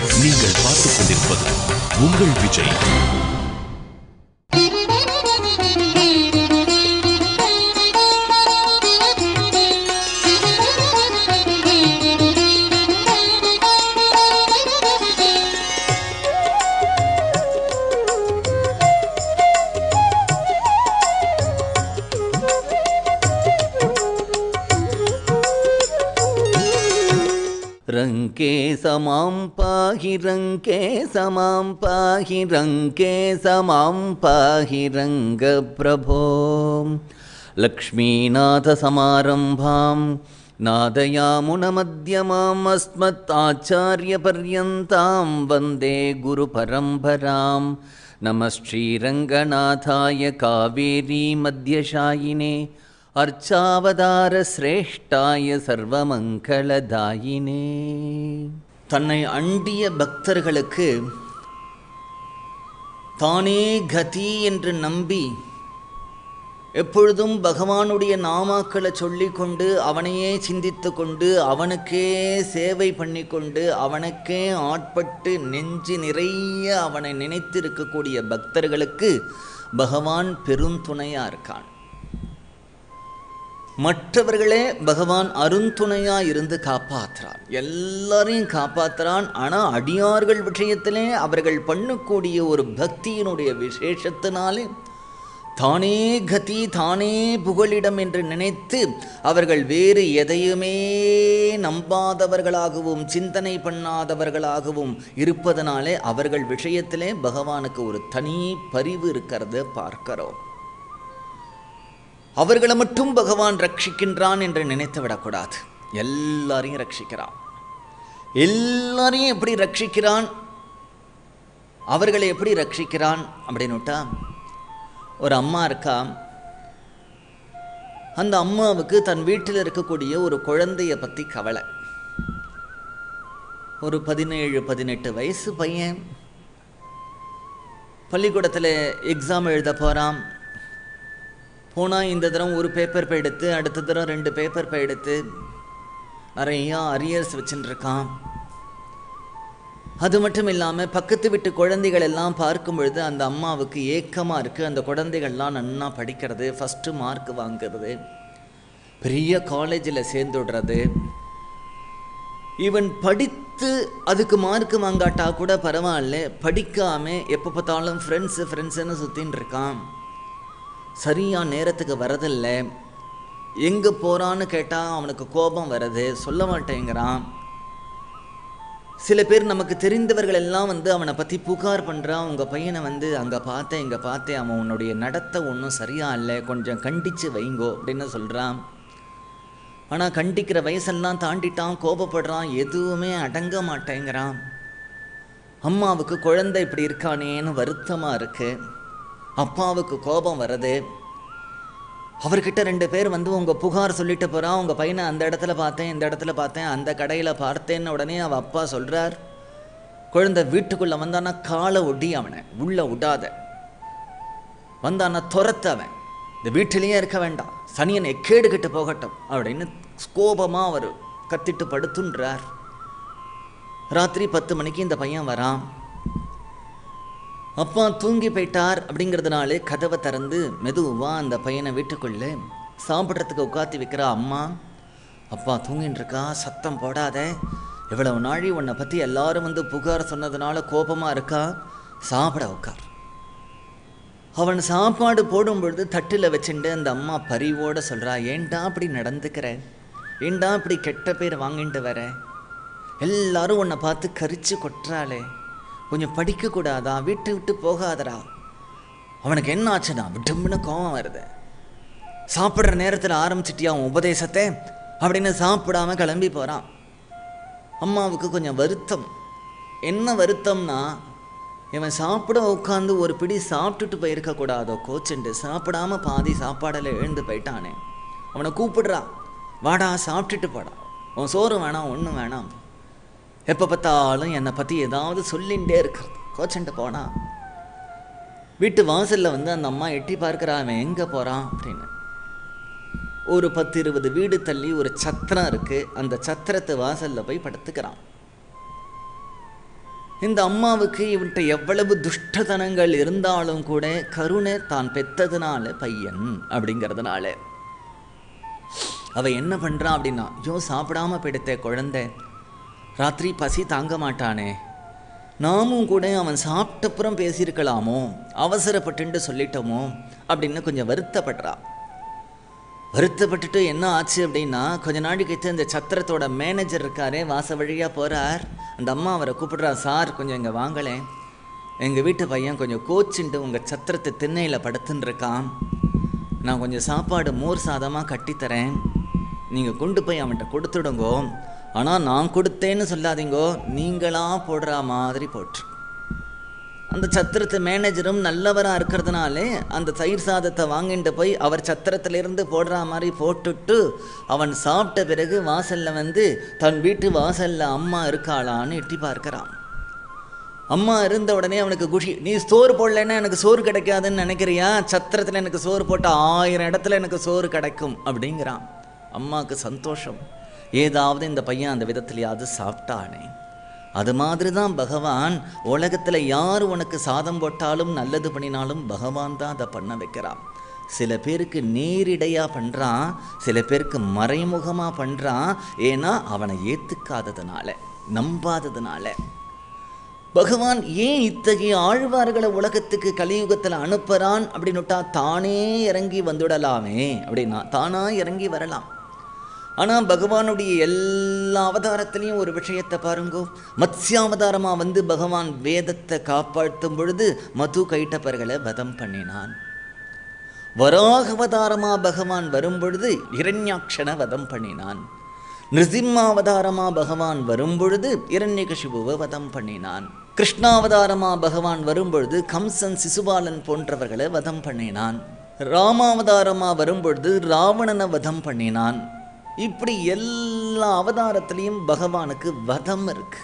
நீங்கள் பார்த்துக் கொண்டிருப்பது உங்கள் விஜய். रंके समां पाहि रंके समां पाहि रंके समां पाहि रंगप्रभो लक्ष्मीनाथ समारंभां नादयामुनमध्यमाम् अस्मत्आचार्यपर्यन्तां वन्दे गुरुपरम्परां नमः श्रीरङ्गनाथाय कावेरी मध्यशायिने अर्चावतार श्रेष्ठाय सर्वमंगलदायिने. தன்னை அண்டிய பக்தர்களுக்கு தானே கதி என்று நம்பி எப்பொழுதும் பகவானுடைய நாமாக்களை சொல்லிக்கொண்டு அவனையே சிந்தித்து கொண்டு அவனுக்கே சேவை பண்ணி கொண்டு அவனுக்கே ஆட்பட்டு நெஞ்சு நிறைய அவனை நினைத்து இருக்கக்கூடிய பக்தர்களுக்கு பகவான் பெருந்துணையாக இருக்கான். மற்றவர்களே பகவான் அருந்துணையாக இருந்து காப்பாற்றுறான், எல்லாரையும் காப்பாற்றுறான். ஆனால் அடியார்கள் விஷயத்திலே அவர்கள் பண்ணக்கூடிய ஒரு பக்தியினுடைய விசேஷத்தினாலே தானே கதி தானே புகலிடம் என்று நினைத்து அவர்கள் வேறு எதையுமே நம்பாதவர்களாகவும் சிந்தனை பண்ணாதவர்களாகவும் இருப்பதனாலே அவர்கள் விஷயத்திலே பகவானுக்கு ஒரு தனி பரிவு இருக்கிறத பார்க்கிறோம். அவர்களை மட்டும் பகவான் ரட்சிக்கின்றான் என்று நினைத்து விடக்கூடாது. எல்லாரையும் ரட்சிக்கிறான். எல்லாரையும் எப்படி ரட்சிக்கிறான், அவர்களை எப்படி ரட்சிக்கிறான் அப்படின்னுட்டா, ஒரு அம்மா இருக்கா. அந்த அம்மாவுக்கு தன் வீட்டில் இருக்கக்கூடிய ஒரு குழந்தைய பற்றி கவலை. ஒரு 17-18 வயசு பையன் பள்ளிக்கூடத்தில் எக்ஸாம் எழுத போகிறான். போனால் இந்த தரம் ஒரு பேப்பர் பை எடுத்து அடுத்த தரம் 2 பேப்பர் பை எடுத்து நிறையா அரியர்ஸ் வச்சுட்டுருக்கான். அது மட்டும் இல்லாமல் பக்கத்து வீட்டு குழந்தைகள் எல்லாம் பார்க்கும் பொழுது அந்த அம்மாவுக்கு ஏக்கமாக இருக்குது. அந்த குழந்தைகள்லாம் நன்னா படிக்கிறது, ஃபஸ்ட்டு மார்க் வாங்கிறது, பெரிய காலேஜில் சேர்ந்துடுறது. இவன் படித்து அதுக்கு மார்க் வாங்காட்டா கூட பரவாயில்ல, படிக்காமல் எப்போ பார்த்தாலும் ஃப்ரெண்ட்ஸுன்னு சுற்றின்னு இருக்கான். சரியாக நேரத்துக்கு வரதில்லை. எங்கே போகிறான்னு கேட்டால் அவனுக்கு கோபம் வருது, சொல்ல மாட்டேங்கிறான். சில பேர் நமக்கு தெரிந்தவர்கள் எல்லாம் அவனை பற்றி புகார் பண்ணுறான். உங்கள் பையனை அங்கே பார்த்தேன் இங்கே பார்த்தேன், அவன் உன்னுடைய நடத்தை ஒன்றும் சரியாக இல்லை, கொஞ்சம் கண்டித்து வைங்கோ அப்படின்னு சொல்கிறான். ஆனால் கண்டிக்கிற வயசெல்லாம் தாண்டிட்டான், கோபப்படுறான், எதுவுமே அடங்க மாட்டேங்கிறான். அம்மாவுக்கு குழந்தை இப்படி இருக்கானேன்னு வருத்தமாக இருக்குது. அப்பாவுக்கு கோபம் வருது. அவர்கிட்ட 2 பேர் உங்கள் புகார் சொல்லிட்டு போகிறான். உங்கள் பையனை அந்த இடத்துல பார்த்தேன் இந்த இடத்துல பார்த்தேன் அந்த கடையில் பார்த்தேன்னு உடனே அவள் அப்பா சொல்கிறார், குழந்தை வீட்டுக்குள்ளே வந்தானா காலை ஒட்டி அவனை உள்ளே விடாத, வந்தானா துரத்தவன், இந்த வீட்டிலேயே இருக்க வேண்டாம், சனியன் எக்கேடுகிட்டு போகட்டும் அப்படின்னு கோபமாக அவர் கத்திட்டு படுத்துன்றார். ராத்திரி 10 மணிக்கு இந்த பையன் வரான். அப்பா தூங்கி போயிட்டார் அப்படிங்கிறதுனாலே கதவை திறந்து மெதுவாக அந்த பையனை வீட்டுக்குள்ளே சாப்பிட்றதுக்கு உட்காத்தி வைக்கிறா அம்மா. அப்பா தூங்கின்னு இருக்கா, சத்தம் போடாத, இவ்வளவு நாழி உன்னை பற்றி எல்லாரும் புகார் சொன்னதுனால கோபமாக இருக்கா, சாப்பிட உட்கார். அவன் சாப்பாடு போடும் பொழுது தட்டில் வச்சுட்டு அந்த அம்மா பரிவோடு சொல்கிறா, ஏண்டா அப்படி நடந்துக்கிற, ஏண்டா இப்படி கெட்ட பேர் வாங்கிட்டு வர, எல்லாரும் உன்னை பார்த்து கரிச்சு கொட்டுறாளே, கொஞ்சம் படிக்கக்கூடாதா, வீட்டை விட்டு போகாதரா. அவனுக்கு என்ன ஆச்சுன்னா விட்டும்னு கோபம் வருது. சாப்பிட்ற நேரத்தில் ஆரம்பிச்சிட்டியா அவன் உபதேசத்தை அப்படின்னு சாப்பிடாம கிளம்பி போகிறான். அம்மாவுக்கு கொஞ்சம் வருத்தம். என்ன வருத்தம்னா, இவன் சாப்பிட உட்காந்து ஒரு பிடி சாப்பிட்டுட்டு போயிருக்கக்கூடாதோ கோச்சுண்டு சாப்பிடாம பாதி சாப்பாடில் எழுந்து போயிட்டானே. அவனை கூப்பிடுறா, வாடா சாப்பிட்டுட்டு போடா, உன் சோறு வேணாம் ஒன்றும் வேணாம், எப்போ பார்த்தாலும் என்னை பற்றி ஏதாவது சொல்லிகிட்டே இருக்கிறது, கோச்சுண்டு போனான். வீட்டு வாசலில் அந்த அம்மா எட்டி பார்க்குறா, அவன் எங்கே போகிறான் அப்படின்னு. ஒரு 10-20 வீடு தள்ளி ஒரு சத்திரம் இருக்குது. அந்த சத்திரத்து வாசலில் போய் படுத்துக்கிறான். இந்த அம்மாவுக்கு இவன்கிட்ட எவ்வளவு துஷ்டதனங்கள் இருந்தாலும் கூட கருணை தான் பெற்றதுனால பையன் அப்படிங்கிறதுனால அவள் என்ன பண்ணுறா அப்படின்னா, ஐயோ சாப்பிடாம போயிடுத்த குழந்தை, ராத்திரி பசி தாங்க மாட்டானே, நாமும் கூட அவன் சாப்பிட்டப்புறம் பேசியிருக்கலாமோ, அவசரப்பட்டுன்னு சொல்லிட்டோமோ அப்படின்னு கொஞ்சம் வருத்தப்படுறா. வருத்தப்பட்டுட்டு என்ன ஆச்சு அப்படின்னா, கொஞ்ச நாளைக்கு கழித்து இந்த சத்திரத்தோட மேனேஜர் இருக்காரே, வாச வழியாக போகிறார். அந்த அம்மா அவரை கூப்பிடுறா, சார் கொஞ்சம் இங்கே வாங்கலேன், எங்கள் வீட்டு பையன் கொஞ்சம் கோச்சுண்டு உங்கள் சத்திரத்தை திண்ணையில் படுத்துன்னு இருக்கான், நான் கொஞ்சம் சாப்பாடு மோர் சாதமாக கட்டித்தரேன், நீங்கள் கொண்டு போய் அவன்கிட்ட கொடுத்துடுங்கோ, ஆனால் நான் கொடுத்தேன்னு சொல்லாதீங்கோ, நீங்களாக போடுற மாதிரி போட்டு. அந்த சத்திரத்து மேனேஜரும் நல்லவராக இருக்கிறதுனாலே அந்த தயிர் சாதத்தை வாங்கிட்டு போய் அவர் சத்திரத்திலிருந்து போடுற மாதிரி போட்டுட்டு அவன் சாப்பிட்ட பிறகு வாசலில் வந்து தன் வீட்டு வாசலில் அம்மா இருக்காளான்னு எட்டி பார்க்குறான். அம்மா இருந்த உடனே அவனுக்கு குஷி. நீ சோறு போடலைன்னா எனக்கு சோறு கிடைக்காதுன்னு நினைக்கிறியா, சத்திரத்தில் எனக்கு சோறு போட்டால் 1000 இடத்துல எனக்கு சோறு கிடைக்கும் அப்படிங்கிறான். அம்மாவுக்கு சந்தோஷம், ஏதாவது இந்த பையன் அந்த விதத்துலையாவது சாப்பிட்டானே. அது மாதிரி தான் பகவான் உலகத்தில் யார் உனக்கு சாதம் போட்டாலும் நல்லது பண்ணினாலும் பகவான் தான் அதை பண்ண வைக்கிறான். சில பேருக்கு நேரிடையாக பண்ணுறான், சில பேருக்கு மறைமுகமாக பண்ணுறான். ஏன்னா அவனை ஏற்றுக்காததுனால, நம்பாததுனால. பகவான் ஏன் இத்தகைய ஆழ்வார்களை உலகத்துக்கு கலியுகத்தில் அனுப்புகிறான் அப்படின்னுட்டா, தானே இறங்கி வந்துடலாமே அப்படின்னா தானாக இறங்கி வரலாம். ஆனால் பகவானுடைய எல்லா அவதாரத்திலையும் ஒரு விஷயத்தை பாருங்கோ. மத்ஸ்யாவதாரமாக வந்து பகவான் வேதத்தை காப்பாற்றும் பொழுது மது கைட்டப்பர்களை வதம் பண்ணினான். வராகவதாரமாக பகவான் வரும் பொழுது இரண்யாக்ஷனை வதம் பண்ணினான். நிருசிம்மாவதாரமாக பகவான் வரும் பொழுது இரண்யகசிபுவை வதம் பண்ணினான். கிருஷ்ணாவதாரமாக பகவான் வரும் பொழுது கம்சன் சிசுபாலன் போன்றவர்களை வதம் பண்ணினான். ராமாவதாரமாக வரும் பொழுது ராவணனை வதம் பண்ணினான். இப்படி எல்லா அவதாரத்திலையும் பகவானுக்கு வதம் இருக்கு.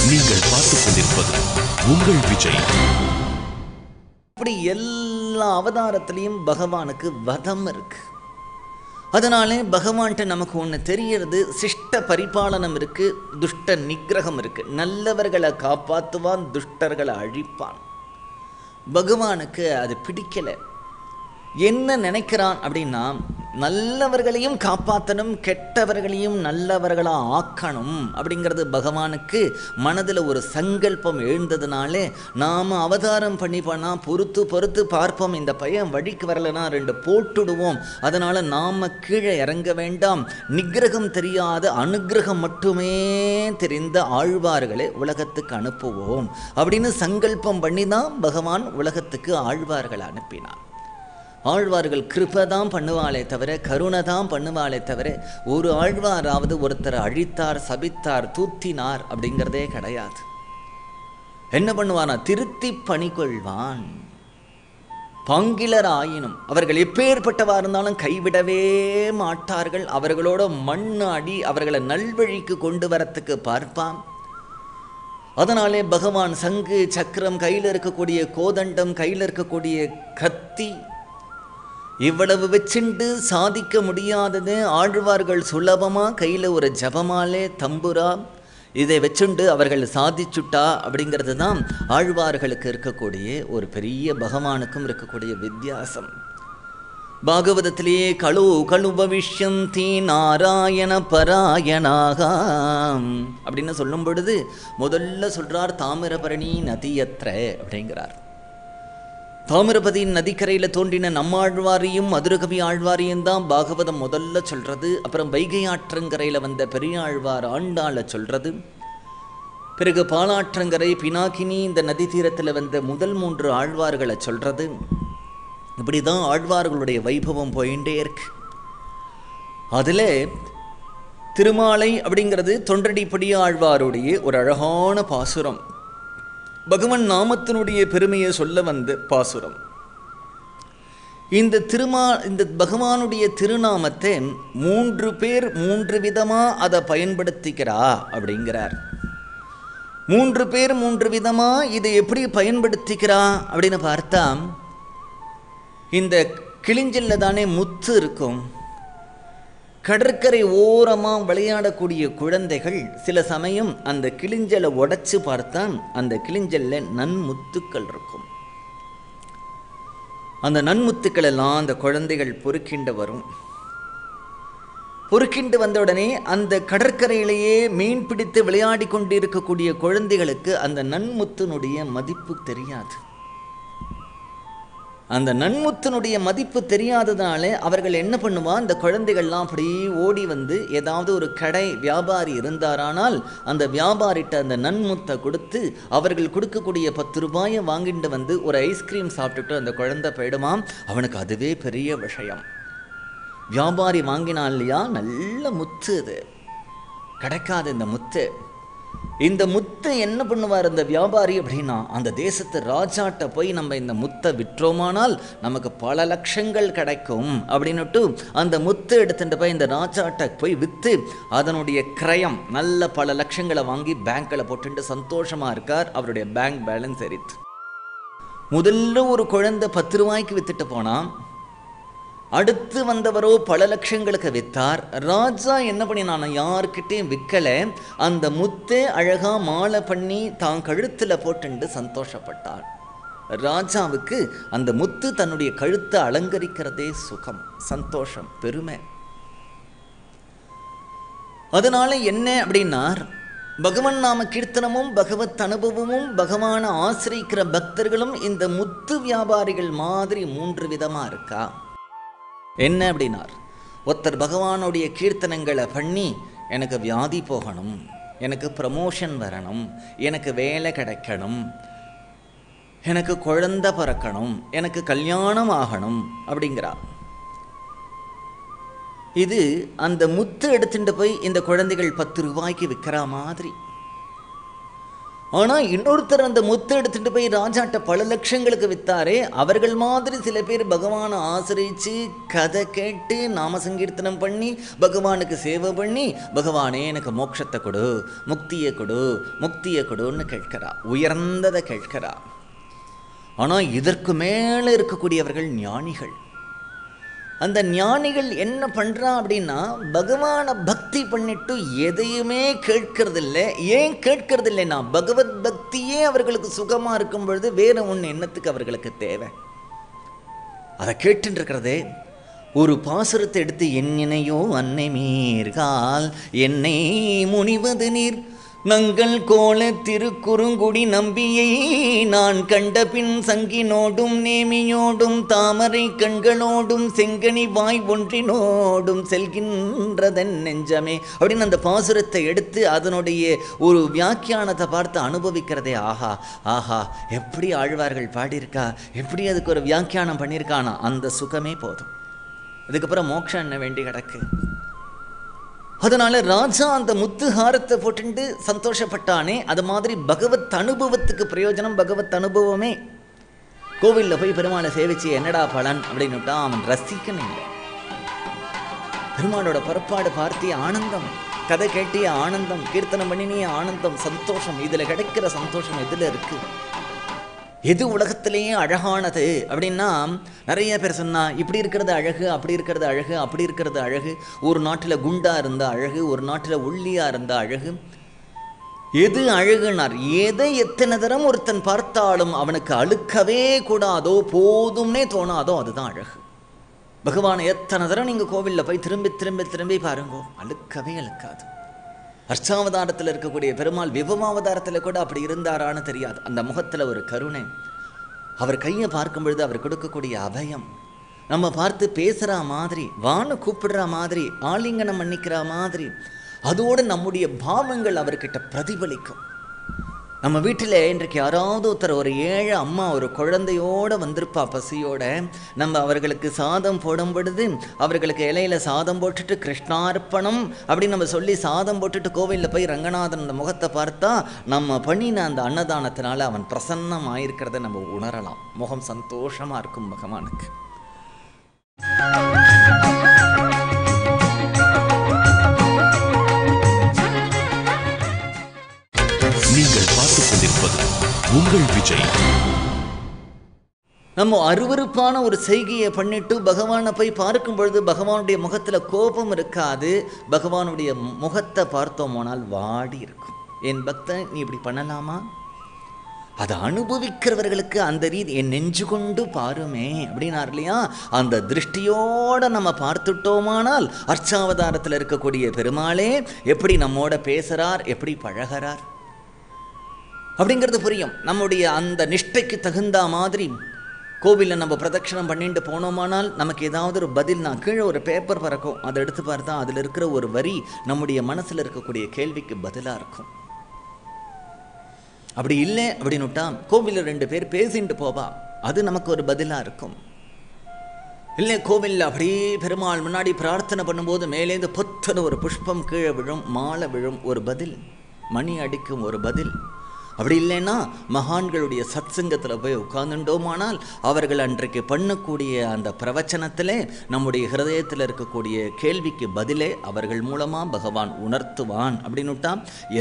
நீங்கள் பார்த்துக் கொண்டிருப்பது உங்கள் விஜய். இப்படி எல்லா அவதாரத்திலையும் பகவானுக்கு வதம் இருக்கு. அதனாலே பகவான்கிட்ட நமக்கு ஒன்று தெரியறது, சிஷ்ட பரிபாலனம் இருக்கு, துஷ்ட நிகிரகம் இருக்கு. நல்லவர்களை காப்பாற்றுவான், துஷ்டர்களை அழிப்பான். பகவானுக்கு அது பிடிக்கலை. என்ன நினைக்கிறான் அப்படின்னா, நல்லவர்களையும் காப்பாற்றணும், கெட்டவர்களையும் நல்லவர்களாக ஆக்கணும் அப்படிங்கிறது பகவானுக்கு மனதில் ஒரு சங்கல்பம் எழுந்ததுனாலே, நாம் அவதாரம் பண்ணி பண்ணால் பொறுத்து பார்ப்போம், இந்த பையன் வழிக்கு வரலைன்னா 2 போட்டுடுவோம், அதனால் நாம் கீழே இறங்க வேண்டாம், நிகிரகம் தெரியாத அனுகிரகம் மட்டுமே தெரிந்த ஆழ்வார்களை உலகத்துக்கு அனுப்புவோம் அப்படின்னு சங்கல்பம் பண்ணி தான் பகவான் உலகத்துக்கு ஆழ்வார்களை அனுப்பினான். ஆழ்வார்கள் கிருபை தான் பண்ணுவாளே தவிர, கருணை தான் பண்ணுவாளே தவிர, ஒரு ஆழ்வாராவது ஒருத்தரை அழித்தார், சபித்தார், தூத்தினார் அப்படிங்கிறதே கிடையாது. என்ன பண்ணுவானா, திருத்தி பணி கொள்வான். பங்கிலர் ஆயினும் அவர்கள் எப்பேற்பட்டவா இருந்தாலும் கைவிடவே மாட்டார்கள். அவர்களோட மண்ணாடி அவர்களை நல்வழிக்கு கொண்டு வரத்துக்கு பார்ப்பான். அதனாலே பகவான் சங்கு சக்கரம், கையில் இருக்கக்கூடிய கோதண்டம், கையில் இருக்கக்கூடிய கத்தி, இவ்வளவு வச்சுண்டு சாதிக்க முடியாதது ஆழ்வார்கள் சுலபமாக கையில் ஒரு ஜபமாலே தம்புரா இதை வச்சுண்டு அவர்கள் சாதிச்சுட்டா அப்படிங்கிறது தான் ஆழ்வார்களுக்கு இருக்கக்கூடிய ஒரு பெரிய, பகவானுக்கும் இருக்கக்கூடிய வித்தியாசம். பாகவதத்திலேயே கழு பவிஷ்யந்தி நாராயண பராயணாக அப்படின்னு சொல்லும் பொழுது முதல்ல சொல்றார் தாமிரபரணி நதியற்ற அப்படிங்கிறார். தாமிரபதியின் நதிக்கரையில் தோன்றின நம்மாழ்வாரையும் மதுரகவி ஆழ்வாரையும் தான் பாகவதம் முதல்ல சொல்கிறது. அப்புறம் வைகை ஆற்றங்கரையில் வந்த பெரியாழ்வார் ஆண்டாளை சொல்கிறது. பிறகு பாலாற்றங்கரை, பினாக்கினி, இந்த நதி தீரத்தில் வந்த முதல் 3 ஆழ்வார்களை சொல்கிறது. இப்படி தான் ஆழ்வார்களுடைய வைபவம் போயிட்டே இருக்கு. அதில் திருமாலை அப்படிங்கிறது தொண்டடிப்படி ஆழ்வாருடைய ஒரு அழகான பாசுரம். பகவன் நாமத்தினுடைய பெருமையை சொல்ல வந்த பாசுரம். இந்த பகவானுடைய திருநாமத்தை 3 பேர் 3 விதமாக அதை பயன்படுத்திக்கிறா அப்படிங்கிறார். 3 பேர் 3 விதமாக இதை எப்படி பயன்படுத்திக்கிறா அப்படின்னு பார்த்தா, இந்த கிளிஞ்சல்ல தானே முத்து இருக்கும். கடற்கரை ஓரமாக விளையாடக்கூடிய குழந்தைகள் சில சமயம் அந்த கிளிஞ்சலை உடைச்சு பார்த்தா அந்த கிளிஞ்சல்ல நன்முத்துக்கள் இருக்கும். அந்த நன்முத்துக்கள் எல்லாம் அந்த குழந்தைகள் பொறுக்கிண்டு வரும். பொறுக்கிண்டு வந்த உடனே அந்த கடற்கரையிலேயே மீன் பிடித்து விளையாடி கொண்டு இருக்கக்கூடிய குழந்தைகளுக்கு அந்த நன்முத்தினுடைய மதிப்பு தெரியாது. அந்த நன்முத்தினுடைய மதிப்பு தெரியாததுனால அவர்கள் என்ன பண்ணுவா, அந்த குழந்தைகள்லாம் அப்படியே ஓடி வந்து ஏதாவது ஒரு கடை வியாபாரி இருந்தாரானால் அந்த வியாபாரிட்ட அந்த நன்முத்தை கொடுத்து அவர்கள் கொடுக்கக்கூடிய 10 ரூபாயை வாங்கிட்டு வந்து ஒரு ஐஸ்கிரீம் சாப்பிட்டுட்டு அந்த குழந்தை போயிடுமாம். அவனுக்கு அதுவே பெரிய விஷயம். வியாபாரி வாங்கினா இல்லையா, நல்ல முத்து, அது கிடைக்காது இந்த முத்து. இந்த முத்தை என்ன பண்ணுவார் அந்த வியாபாரி அப்படின்னா, அந்த தேசத்து ராஜாட்ட போய் நம்ம இந்த முத்தை விற்றோமானால் நமக்கு பல லட்சங்கள் கிடைக்கும் அப்படின்னுட்டு அந்த முத்தை எடுத்துட்டு போய் இந்த ராஜாட்ட போய் விற்று அதனுடைய கிரயம் நல்ல பல லட்சங்களை வாங்கி பேங்க்கில் போட்டுட்டு சந்தோஷமா இருக்கார். அவருடைய பேங்க் பேலன்ஸ் எரித்து. முதல்ல ஒரு குழந்தை 10 ரூபாய்க்கு வித்துட்டு போனான். அடுத்து வந்தவரோ பல லட்சங்களுக்கு வித்தார். ராஜா என்ன பண்ணினான், யாருக்கிட்டையும் விற்கல, அந்த முத்தே அழகா மாலை பண்ணி தான் கழுத்துல போட்டு சந்தோஷப்பட்டார். ராஜாவுக்கு அந்த முத்து தன்னுடைய கழுத்தை அலங்கரிக்கிறதே சுகம், சந்தோஷம், பெருமை. அதனால என்ன அப்படின்னா, பகவன் நாம கீர்த்தனமும் பகவத் அனுபவமும் பகவானை ஆசிரிக்கிற பக்தர்களும் இந்த முத்து வியாபாரிகள் மாதிரி 3 விதமா இருக்கா. என்ன அப்படின்னார், ஒருத்தர் பகவானுடைய கீர்த்தனங்களை பண்ணி எனக்கு வியாதி போகணும், எனக்கு ப்ரமோஷன் வரணும், எனக்கு வேலை கிடைக்கணும், எனக்கு குழந்தை பிறக்கணும், எனக்கு கல்யாணம் ஆகணும் அப்படிங்கிறா. இது அந்த முத்து எடுத்துட்டு போய் இந்த குழந்தைகள் 10 ரூபாய்க்கு விற்கிற மாதிரி. ஆனால் இன்னொருத்தர் அந்த முத்தை எடுத்துட்டு போய் ராஜாட்ட பல லட்சங்களுக்கு வித்தாரே, அவர்கள் மாதிரி சில பேர் பகவானை ஆசிரிச்சு கதை கேட்டு நாம சங்கீர்த்தனம் பண்ணி பகவானுக்கு சேவை பண்ணி, பகவானே எனக்கு மோட்சத்தை கொடு, முக்தியை கொடு, முக்தியை கொடுன்னு கேட்கிறா, உயர்ந்ததை கேட்கிறா. ஆனால் இதற்கு மேலே இருக்கக்கூடியவர்கள் ஞானிகள். அந்த ஞானிகள் என்ன பண்ணுறா அப்படின்னா, பகவானை பக்தி பண்ணிட்டு எதையுமே கேட்கறதில்லை. ஏன் கேட்கறதில்லைன்னா, பகவத் பக்தியே அவர்களுக்கு சுகமாக இருக்கும் பொழுது வேற ஒன்று என்னத்துக்கு அவர்களுக்கு தேவை. அதை கேட்டுன்னு இருக்கிறதே, ஒரு பாசுரத்தை எடுத்து என்னையோ அன்னை மீர்கால் என்னை முனிவது நீர் நங்கள் கோல திருக்குறுங்குடி நம்பியை நான் கண்ட பின் சங்கினோடும் நேமியோடும் தாமரை கண்களோடும் செங்கனி வாய் ஒன்றினோடும் செல்கின்றதன் நெஞ்சமே அப்படின்னு அந்த பாசுரத்தை எடுத்து அதனுடைய ஒரு வியாக்கியானத்தை பார்த்து அனுபவிக்கிறதே. ஆஹா ஆஹா, எப்படி ஆழ்வார்கள் பாடியிருக்கா, எப்படி அதுக்கு ஒரு வியாக்கியானம் பண்ணியிருக்கானா, அந்த சுகமே போதும். இதுக்கப்புறம் மோட்சம் என்ன வேண்டி கிடக்கு. அதனால ராஜா அந்த முத்துஹாரத்தை போட்டு சந்தோஷப்பட்டானே, அது மாதிரி பகவத் அனுபவத்துக்கு பிரயோஜனம் பகவத் அனுபவமே. கோவிலில் போய் பெருமாளை சேவிச்சு என்னடா பலன் அப்படின்னுட்டா அவன் ரசிக்கணும் இல்லை. பெருமாளோட புறப்பாடு பார்த்திய ஆனந்தம், கதை கேட்டிய ஆனந்தம், கீர்த்தனம் பண்ணினிய ஆனந்தம், சந்தோஷம். இதில் கிடைக்கிற சந்தோஷம் எதில் இருக்கு? எது உலகத்திலேயே அழகானது அப்படின்னா, நிறைய பேர் சொன்னா இப்படி இருக்கிறது அழகு, அப்படி இருக்கிறது அழகு, அப்படி இருக்கிறது அழகு. ஒரு நாட்டில் குண்டா இருந்தா அழகு, ஒரு நாட்டில் ஒல்லியா இருந்தா அழகு. எது அழகுனார்? எதை எத்தனை தரம் ஒருத்தன் பார்த்தாலும் அவனுக்கு அழுக்கவே கூடாதோ, போதும்னே தோணாதோ, அதுதான் அழகு. பகவானை எத்தனை தரம் நீங்கள் கோவிலில் போய் திரும்பி திரும்பி திரும்பி பாருங்கோ, அழுக்கவே அழுக்காது. அர்ச்சாவதாரத்தில் இருக்கக்கூடிய பெருமாள் விபவாவதாரத்தில் கூட அப்படி இருந்தாரான்னு தெரியாது. அந்த முகத்தில் ஒரு கருணை, அவர் கையை பார்க்கும் பொழுது அவர் கொடுக்கக்கூடிய அபயம், நம்ம பார்த்து பேசுகிற மாதிரி, வான்னு கூப்பிடுற மாதிரி, ஆலிங்கனம் பண்ணிக்கிற மாதிரி, அதோடு நம்முடைய பாவங்கள் அவர்கிட்ட பிரதிபலிக்கும். நம்ம வீட்டில் இன்றைக்கு யாராவது ஒருத்தர், ஒரு ஏழை அம்மா ஒரு குழந்தையோடு வந்திருப்பா பசியோட, நம்ம அவர்களுக்கு சாதம் போடும் பொழுது அவர்களுக்கு இலையில சாதம் போட்டுட்டு கிருஷ்ணார்ப்பணம் அப்படின்னு நம்ம சொல்லி சாதம் போட்டுட்டு கோவிலில் போய் ரங்கநாதன் அந்த முகத்தை பார்த்தா நம்ம பண்ணின அந்த அன்னதானத்தினால அவன் பிரசன்னம் ஆயிருக்கிறத நம்ம உணரலாம். முகம் சந்தோஷமாக இருக்கும் பகவானுக்கு. நீங்கள் பார்த்துக் கொண்டிருப்பது உங்கள் விஜய். நம்ம அருவருப்பான ஒரு செய்கையை பண்ணிட்டு பகவானை போய் பார்க்கும் பொழுது பகவானுடைய முகத்தில் கோபம் இருக்காது. பகவானுடைய முகத்தை பார்த்தோமானால் வாடி இருக்கும். என் பக்தன், நீ இப்படி பண்ணலாமா? அதை அனுபவிக்கிறவர்களுக்கு அந்த ரீதி, என் நெஞ்சு கொண்டு பாருமே அப்படின்னார் இல்லையா? அந்த திருஷ்டியோட நம்ம பார்த்துட்டோமானால் அர்ச்சாவதாரத்தில் இருக்கக்கூடிய பெருமாளே எப்படி நம்மோட பேசுகிறார், எப்படி பழகிறார் அப்படிங்கிறது புரியும். நம்முடைய அந்த நிஷ்டைக்கு தகுந்த மாதிரி கோவிலில் நம்ம பிரதட்சணம் பண்ணிட்டு போனோமானால் நமக்கு ஏதாவது ஒரு பதில், நான் கீழே ஒரு பேப்பர் பறக்கும், அதை எடுத்து பார்த்தா அதில் இருக்கிற ஒரு வரி நம்முடைய மனசில் இருக்கக்கூடிய கேள்விக்கு பதிலாக இருக்கும். அப்படி இல்லை அப்படின்னுட்டா கோவிலில் 2 பேர் பேசிட்டு போவா, அது நமக்கு ஒரு பதிலாக இருக்கும். இல்லை கோவிலில் அப்படியே பெருமாள் முன்னாடி பிரார்த்தனை பண்ணும்போது மேலேந்து பொத்தன ஒரு புஷ்பம் கீழே விழும், மாலை விழும், ஒரு பதில், மணி அடிக்கும் ஒரு பதில். அப்படி இல்லைன்னா மகான்களுடைய சத்சங்கத்தில் போய் உட்கார்ந்துட்டோமானால் அவர்கள் அன்றைக்கு பண்ணக்கூடிய அந்த பிரவச்சனத்திலே நம்முடைய ஹிருதயத்தில் இருக்கக்கூடிய கேள்விக்கு பதிலே அவர்கள் மூலமாக பகவான் உணர்த்துவான் அப்படின்னுட்டா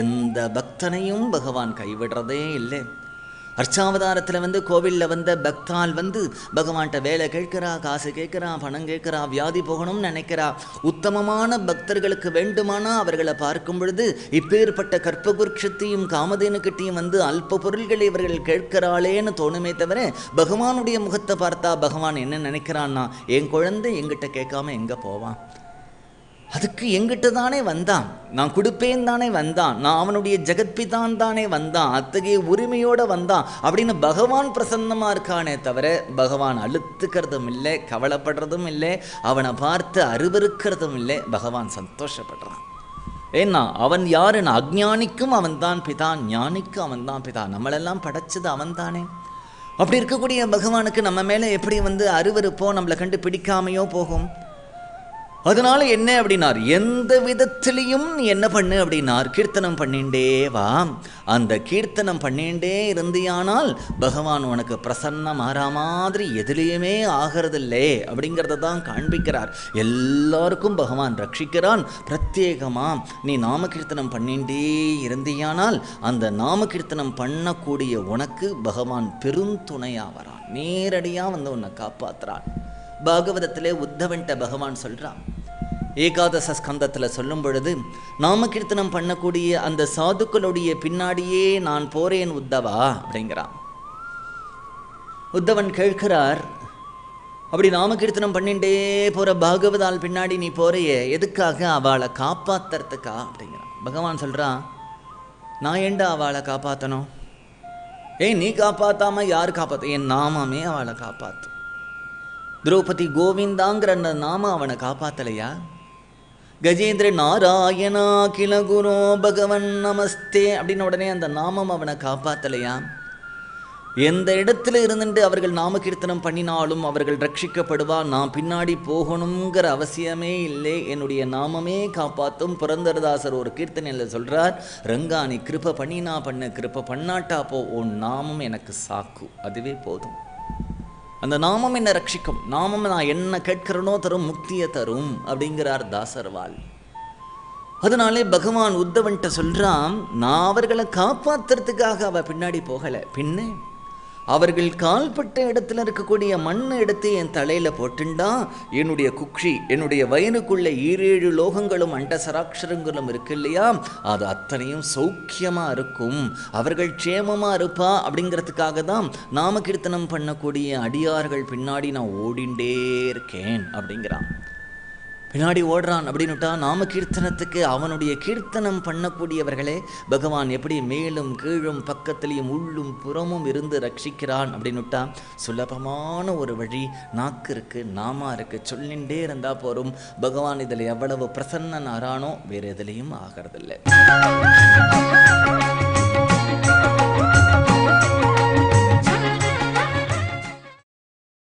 எந்த பக்தனையும் பகவான் கைவிடுறதே இல்லை. அர்ச்சாவதாரத்தில் கோவிலில் பக்தால் பகவான்கிட்ட வேலை கேட்கிறா, காசு கேட்குறா, பணம் கேட்குறா, வியாதி போகணும்னு நினைக்கிறா. உத்தமமான பக்தர்களுக்கு வேண்டுமானா அவர்களை பார்க்கும் பொழுது இப்பேற்பட்ட கற்பகுருஷத்தையும் காமதேனுக்கிட்டையும் அல்ப பொருள்களை இவர்கள் கேட்கிறாளேன்னு தோணுமே தவிர பகவானுடைய முகத்தை பார்த்தா பகவான் என்ன நினைக்கிறான்னா, என் குழந்தை எங்கிட்ட கேட்காம எங்கே போவான், அதுக்கு எங்கிட்ட தானே வந்தான், நான் கொடுப்பேன் தானே வந்தான், நான் அவனுடைய ஜெகத்பிதான் தானே வந்தான், அத்தகைய உரிமையோடு வந்தான் அப்படின்னு பகவான் பிரசன்னமாக இருக்கானே தவிர பகவான் அழுத்துக்கிறதும் இல்லை, கவலைப்படுறதும் இல்லை, அவனை பார்த்து அருவருக்கிறதும் இல்லை. பகவான் சந்தோஷப்படுறான். ஏன்னா அவன் யாருன்னா அஜ்ஞானிக்கும் அவன் தான் பிதா, ஞானிக்கும் அவன் தான் பிதா, நம்மளெல்லாம் படைச்சது அவன் தானே. அப்படி இருக்கக்கூடிய பகவானுக்கு நம்ம மேலே எப்படி அருவருப்போ நம்மளை கண்டு பிடிக்காமையோ போகும். அதனால என்ன அப்படின்னார், எந்த விதத்திலையும் நீ என்ன பண்ணு அப்படின்னார், கீர்த்தனம் பண்ணிண்டே வா. அந்த கீர்த்தனம் பண்ணிண்டே இருந்தியானால் பகவான் உனக்கு பிரசன்னம் ஆறா மாதிரி எதுலேயுமே ஆகிறதில்லை அப்படிங்கிறத தான் காண்பிக்கிறார். எல்லாருக்கும் பகவான் ரட்சிக்கிறான். பிரத்யேகமாக நீ நாம கீர்த்தனம் பண்ணிண்டே இருந்தியானால் அந்த நாம கீர்த்தனம் பண்ணக்கூடிய உனக்கு பகவான் பெருந்துணையாக வரான், நேரடியாக உன்னை காப்பாற்றுறான். பாகவதத்திலே உத்தவன்ட்ட பகவான் சொல்கிறான், ஏகாதச ஸ்கந்தத்தில் சொல்லும் பொழுது நாம கீர்த்தனம் பண்ணக்கூடிய அந்த சாதுக்களுடைய பின்னாடியே நான் போறேன் உத்தவா அப்படிங்கிறான். உத்தவன் கேட்கிறார், அப்படி நாம கீர்த்தனம் பண்ணிட்டே போகிற பாகவதால் பின்னாடி நீ போறையே எதுக்காக? அவளை காப்பாற்றுறதுக்கா அப்படிங்கிறான். பகவான் சொல்கிறான், நான் ஏண்டா அவளை காப்பாற்றணும்? நீ காப்பாற்றாம யார் காப்பாற்ற? என் நாமமே அவளை காப்பாற்று. திரௌபதி கோவிந்தாங்கிற அந்த நாமம் அவனை காப்பாற்றலையா? கஜேந்திர நாராயணா கில குரு பகவன் நமஸ்தே அப்படின்னு உடனே அந்த நாமம் அவனை காப்பாற்றலையா? எந்த இடத்துல இருந்துட்டு அவர்கள் நாம கீர்த்தனம் பண்ணினாலும் அவர்கள் ரட்சிக்கப்படுவா, நான் பின்னாடி போகணுங்கிற அவசியமே இல்லை, என்னுடைய நாமமே காப்பாற்றும். புரந்தரதாசர் ஒரு கீர்த்தனையில் சொல்கிறார், ரங்காணி கிருப பண்ணினா பண்ணு, கிருப பண்ணாட்டா போ, உன் நாமம் எனக்கு சாக்கு, அதுவே போதும். அந்த நாமம் என்னை ரட்சிக்கும், நாமம் நான் என்ன கேட்கிறனோ தரும், முக்தியை தரும் அப்படிங்கிறார் தாசர்வால். அதனாலே பகவான் உத்தவன்ட்ட சொல்கிறான், நான் அவர்களை காப்பாற்றுறதுக்காக அவள் பின்னாடி போகலை, பின்னே அவர்கள் கால்பட்ட இடத்துல இருக்கக்கூடிய மண்ணை எடுத்து என் தலையில் போட்டுண்டா என்னுடைய குக்ஷி, என்னுடைய வயனுக்குள்ள 7 லோகங்களும் அண்டசராட்சரங்களும் இருக்கு இல்லையா, அது அத்தனையும் சௌக்கியமாக இருக்கும், அவர்கள் க்ஷேமமாக இருப்பா அப்படிங்கிறதுக்காக தான் நாம கீர்த்தனம் பண்ணக்கூடிய அடியார்கள் பின்னாடி நான் ஓடிண்டே இருக்கேன் அப்படிங்கிறான். பின்னாடி ஓடுறான் அப்படின்னுட்டா நாம கீர்த்தனத்துக்கு அவனுடைய கீர்த்தனம் பண்ணக்கூடியவர்களே பகவான் எப்படி மேலும் கீழும் பக்கத்திலையும் உள்ளும் புறமும் இருந்து ரட்சிக்கிறான் அப்படின்னுட்டா சுலபமான ஒரு வழி நாக்கு இருக்கு, நாமா இருக்கு, சொல்லிண்டே இருந்தா போரும். பகவான் இதில் எவ்வளவு பிரசன்னன் ஆறானோ வேறு எதுலையும் ஆகிறதில்லை.